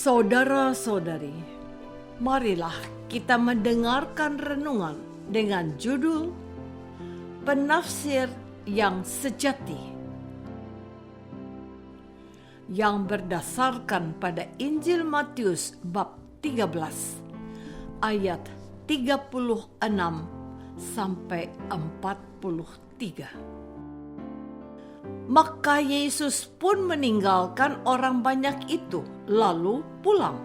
Saudara-saudari, marilah kita mendengarkan renungan dengan judul Penafsir yang Sejati yang berdasarkan pada Injil Matius bab 13 ayat 36 sampai 43. Maka Yesus pun meninggalkan orang banyak itu, lalu pulang.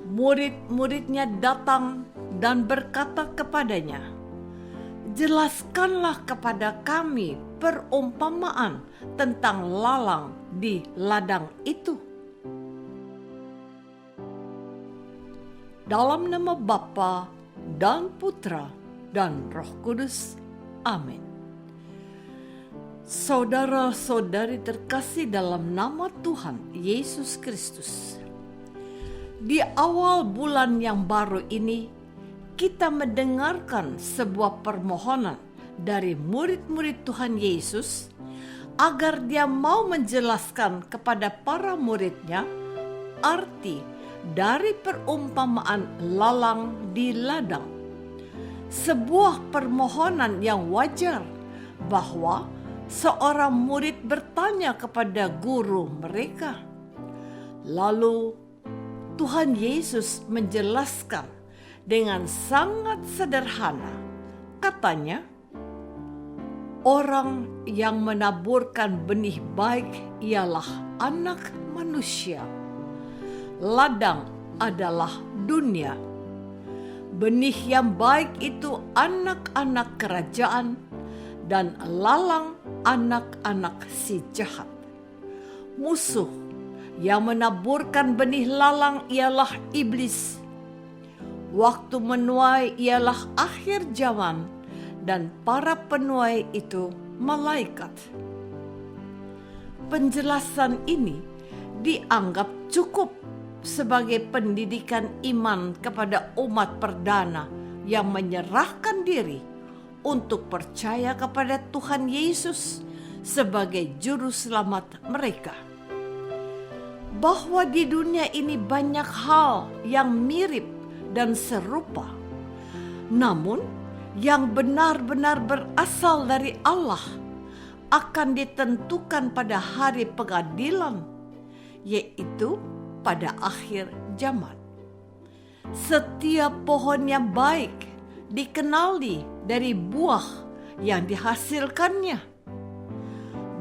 Murid-muridnya datang dan berkata kepadanya, "Jelaskanlah kepada kami perumpamaan tentang lalang di ladang itu." Dalam nama Bapa dan Putra dan Roh Kudus. Amin. Saudara-saudari terkasih dalam nama Tuhan Yesus Kristus. Di awal bulan yang baru ini, kita mendengarkan sebuah permohonan dari murid-murid Tuhan Yesus agar dia mau menjelaskan kepada para muridnya arti dari perumpamaan lalang di ladang. Sebuah permohonan yang wajar bahwa seorang murid bertanya kepada guru mereka. Lalu Tuhan Yesus menjelaskan dengan sangat sederhana. Katanya, orang yang menaburkan benih baik ialah anak manusia. Ladang adalah dunia. Benih yang baik itu anak-anak kerajaan, dan lalang anak-anak si jahat. Musuh yang menaburkan benih lalang ialah iblis. Waktu menuai ialah akhir zaman, dan para penuai itu malaikat. Penjelasan ini dianggap cukup sebagai pendidikan iman kepada umat perdana yang menyerahkan diri untuk percaya kepada Tuhan Yesus sebagai juru selamat mereka. Bahwa di dunia ini banyak hal yang mirip dan serupa, namun yang benar-benar berasal dari Allah akan ditentukan pada hari pengadilan, yaitu pada akhir zaman. Setiap pohon yang baik dikenali dari buah yang dihasilkannya.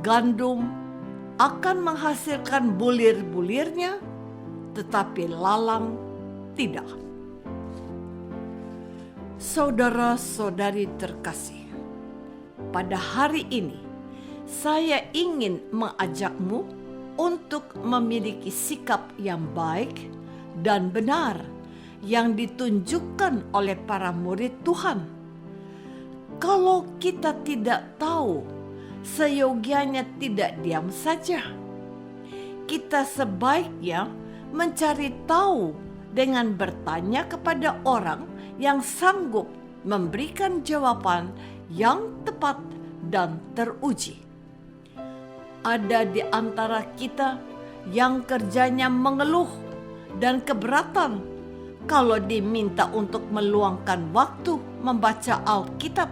Gandum akan menghasilkan bulir-bulirnya, tetapi lalang tidak. Saudara-saudari terkasih, pada hari ini saya ingin mengajakmu untuk memiliki sikap yang baik dan benar yang ditunjukkan oleh para murid Tuhan. Kalau kita tidak tahu, seyogianya tidak diam saja. Kita sebaiknya mencari tahu dengan bertanya kepada orang yang sanggup memberikan jawaban yang tepat dan teruji. Ada di antara kita yang kerjanya mengeluh dan keberatan kalau diminta untuk meluangkan waktu membaca Alkitab.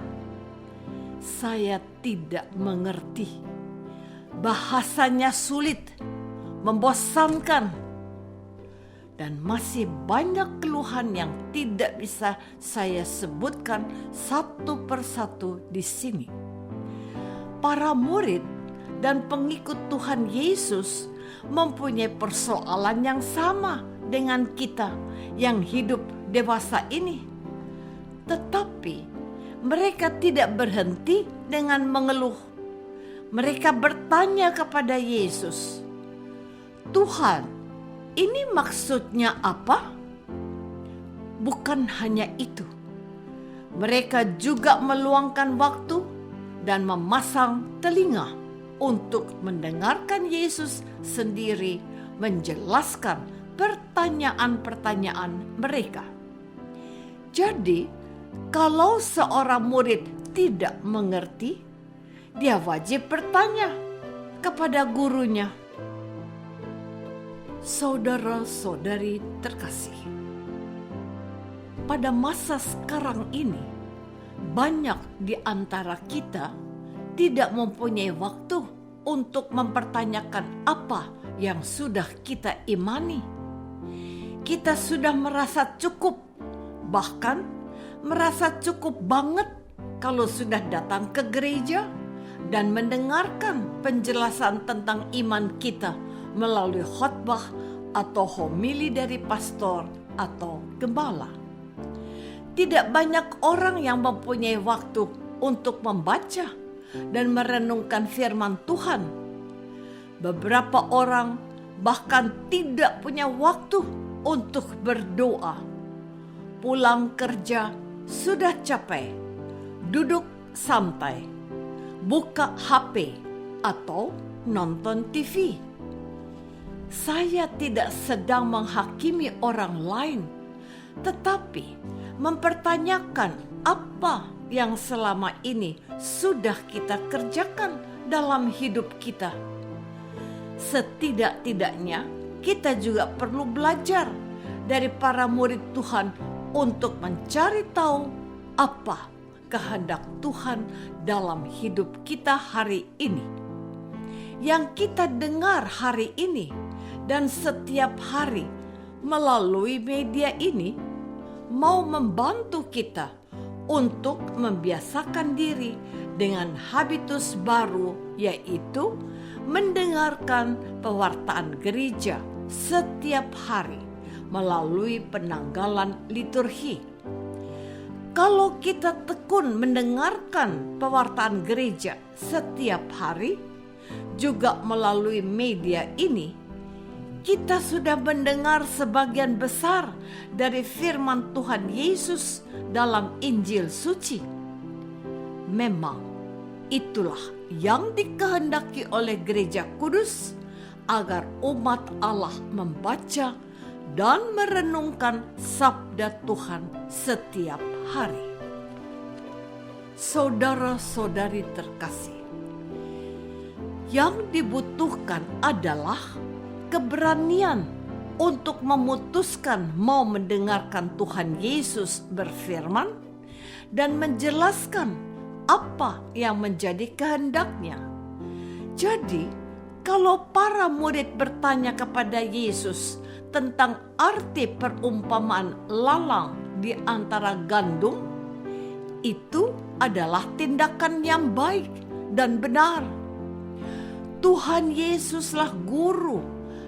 Saya tidak mengerti. Bahasanya sulit, membosankan, dan masih banyak keluhan yang tidak bisa saya sebutkan satu persatu di sini. Para murid dan pengikut Tuhan Yesus mempunyai persoalan yang sama dengan kita yang hidup dewasa ini. Tetapi mereka tidak berhenti dengan mengeluh. Mereka bertanya kepada Yesus, "Tuhan, ini maksudnya apa?" Bukan hanya itu, mereka juga meluangkan waktu dan memasang telinga untuk mendengarkan Yesus sendiri menjelaskan pertanyaan-pertanyaan mereka. Jadi, kalau seorang murid tidak mengerti, dia wajib bertanya kepada gurunya. Saudara-saudari terkasih, pada masa sekarang ini, banyak di antara kita tidak mempunyai waktu untuk mempertanyakan apa yang sudah kita imani. Kita sudah merasa cukup, bahkan merasa cukup banget kalau sudah datang ke gereja dan mendengarkan penjelasan tentang iman kita melalui khotbah atau homili dari pastor atau gembala. Tidak banyak orang yang mempunyai waktu untuk membaca dan merenungkan firman Tuhan. Beberapa orang bahkan tidak punya waktu untuk berdoa. Pulang kerja sudah capek, duduk santai, buka HP atau nonton TV. Saya tidak sedang menghakimi orang lain, tetapi mempertanyakan apa yang selama ini sudah kita kerjakan dalam hidup kita. Setidak-tidaknya kita juga perlu belajar dari para murid Tuhan untuk mencari tahu apa kehendak Tuhan dalam hidup kita hari ini. Yang kita dengar hari ini dan setiap hari melalui media ini mau membantu kita untuk membiasakan diri dengan habitus baru, yaitu mendengarkan pewartaan gereja setiap hari melalui penanggalan liturgi. Kalau kita tekun mendengarkan pewartaan gereja setiap hari, juga melalui media ini, kita sudah mendengar sebagian besar dari firman Tuhan Yesus dalam Injil suci. Memang itulah yang dikehendaki oleh Gereja Kudus, agar umat Allah membaca dan merenungkan sabda Tuhan setiap hari. Saudara-saudari terkasih, yang dibutuhkan adalah keberanian untuk memutuskan mau mendengarkan Tuhan Yesus berfirman dan menjelaskan apa yang menjadi kehendaknya. Jadi, kalau para murid bertanya kepada Yesus tentang arti perumpamaan lalang di antara gandum, itu adalah tindakan yang baik dan benar. Tuhan Yesuslah guru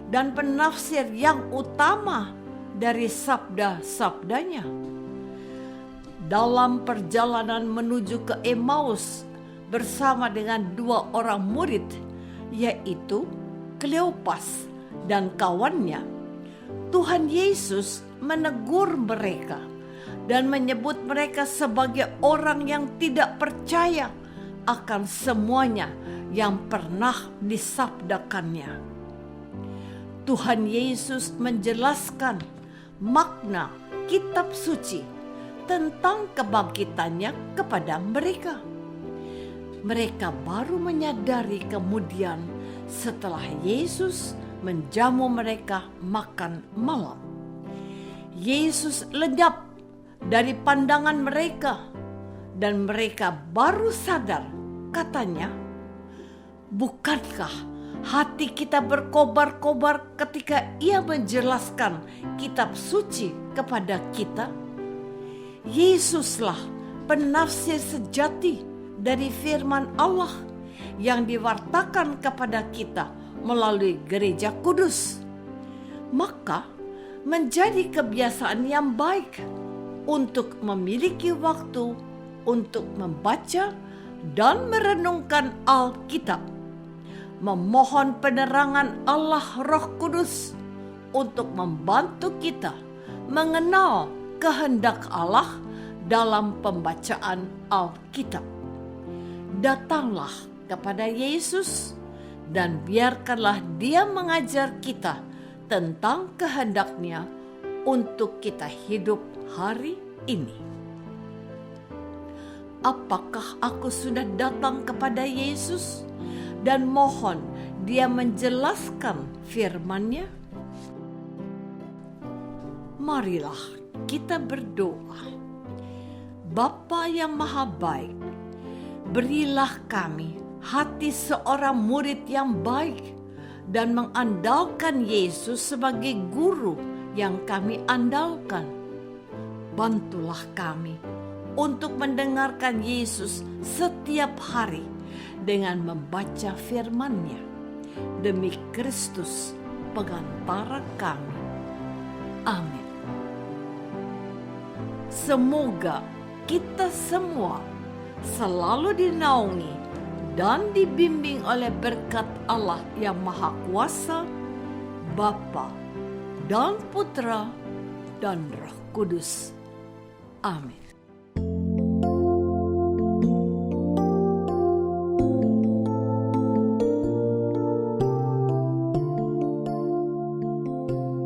dan penafsir yang utama dari sabda-sabdanya. Dalam perjalanan menuju ke Emmaus bersama dengan 2 orang murid, yaitu Kleopas dan kawannya, Tuhan Yesus menegur mereka dan menyebut mereka sebagai orang yang tidak percaya akan semuanya yang pernah disabdakannya. Tuhan Yesus menjelaskan makna kitab suci tentang kebangkitannya kepada mereka. Mereka baru menyadari kemudian setelah Yesus menjamu mereka makan malam. Yesus lenyap dari pandangan mereka dan mereka baru sadar, katanya, "Bukankah hati kita berkobar-kobar ketika Ia menjelaskan kitab suci kepada kita?" Yesuslah penafsir sejati dari firman Allah yang diwartakan kepada kita melalui Gereja Kudus. Maka menjadi kebiasaan yang baik untuk memiliki waktu untuk membaca dan merenungkan Alkitab, memohon penerangan Allah Roh Kudus untuk membantu kita mengenal kehendak Allah dalam pembacaan Alkitab. Datanglah kepada Yesus dan biarkanlah Dia mengajar kita tentang kehendak-Nya untuk kita hidup hari ini. Apakah aku sudah datang kepada Yesus dan mohon Dia menjelaskan firman-Nya? Marilah kita berdoa. Bapa yang Maha Baik, berilah kami hati seorang murid yang baik dan mengandalkan Yesus sebagai guru yang kami andalkan. Bantulah kami untuk mendengarkan Yesus setiap hari dengan membaca firman-Nya. Demi Kristus, pengantara kami. Amin. Semoga kita semua selalu dinaungi dan dibimbing oleh berkat Allah yang Maha Kuasa, Bapa dan Putra dan Roh Kudus. Amin.